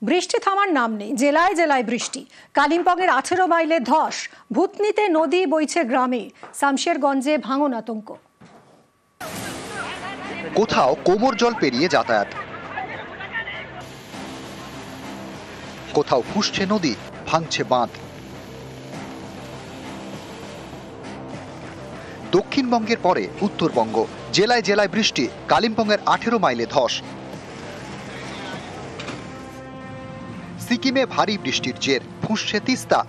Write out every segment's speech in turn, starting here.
বৃষ্টি থামার নাম নেই, জেলায় জেলায় বৃষ্টি। কালিম্পংয়ের 18 মাইলে ধস, ভূতনিতে নদী বইছে গ্রামে, শামশেরগঞ্জে ভাঙন আতঙ্ক। কোথাও কোমর জল পেরিয়ে যাতায়াত, কোথাও ফুসছে নদী, ভাঙছে বাঁধ। দক্ষিণবঙ্গের পরে উত্তরবঙ্গ, জেলায় জেলায় বৃষ্টি। কালিম্পংয়ের 18 মাইলে ধস। সিকিমে ভারী বৃষ্টির জের, ফুঁসছে তিস্তা।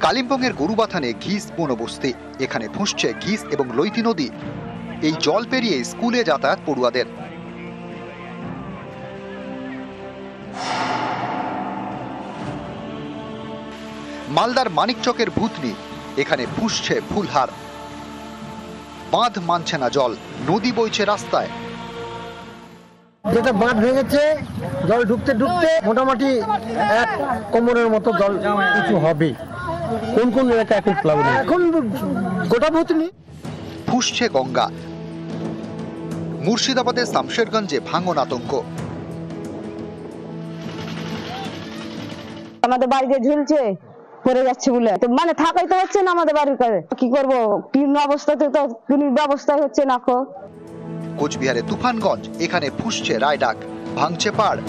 কালিম্পংয়ের গরুবাথানে ঘিস বনবস্তি, এখানে ফুঁসছে ঘিস এবং লইতি নদী। এই জল পেরিয়ে স্কুলে যাতায়াত পড়ুয়াদের। মালদার মানিকচকের ভূতনি, এখানে ফুঁসছে ফুলহার। বাঁধ মানছে না জল, নদী বইছে রাস্তায়। যেটা বাঁধ ভেঙেছে, জল ঢুকতে ঢুকতে মোটামুটি 1 কোমরের মতো জল কিছু হবে। কোন কোন এলাকা এখন প্লাবিত? এখন গোটা ভূতনি। ফুঁসছে গঙ্গা। মুর্শিদাবাদের শামশেরগঞ্জে ভাঙন আতঙ্ক। আমাদের বাড়িতে ঝুলছে, পড়ে যাচ্ছে বলে মানে থাকাই তো হচ্ছে না আমাদের বাড়ির কাছে। কি করবো, কোন অবস্থাতে তো কোন ব্যবস্থা হচ্ছে না। কোচবিহারে তুফানগঞ্জ, এখানে ফুঁসছে রায়ডাক, ভাঙছে পাড়।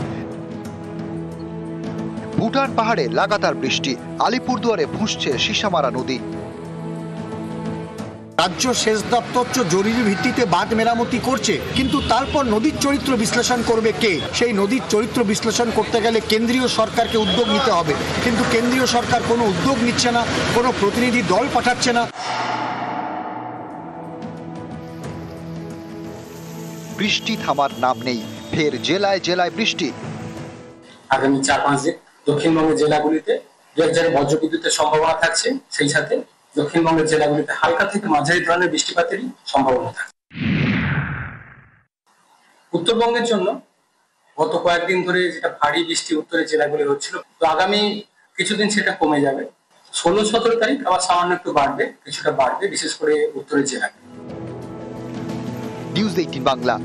ভুটান পাহাড়ে লাগাতার বৃষ্টি, আলিপুরদুয়ারে ফুঁসছে সিসামারা নদী। রাজ্য সেচ দপ্তর জরুরি ভিত্তিতে বাঁধ মেরামতি করছে, কিন্তু তারপর নদীর চরিত্র বিশ্লেষণ করবে কে? সেই নদীর চরিত্র বিশ্লেষণ করতে গেলে কেন্দ্রীয় সরকারকে উদ্যোগ নিতে হবে, কিন্তু কেন্দ্রীয় সরকার কোনো উদ্যোগ নিচ্ছে না, কোনো প্রতিনিধি দল পাঠাচ্ছে না। বৃষ্টি থামার নাম নেই, ফের জেলায় জেলায় বৃষ্টি। আগামী 4-5 দিন দক্ষিণবঙ্গের জেলাগুলিতে 2 বজ্রবিদ্যুতের সম্ভাবনা থাকছে, সেই সাথে দক্ষিণবঙ্গের জেলাগুলিতে হালকা থেকে মাঝারি ধরনের বৃষ্টিপাতেরই সম্ভাবনা থাকে। উত্তরবঙ্গের জন্য গত কয়েকদিন ধরে যেটা ভারী বৃষ্টি উত্তরের জেলাগুলি হচ্ছিল, তো আগামী কিছুদিন সেটা কমে যাবে। 16-17 তারিখ আবার সামান্য একটু বাড়বে, কিছুটা বাড়বে, বিশেষ করে উত্তরের জেলায়। নিউজ 18 বাংলা।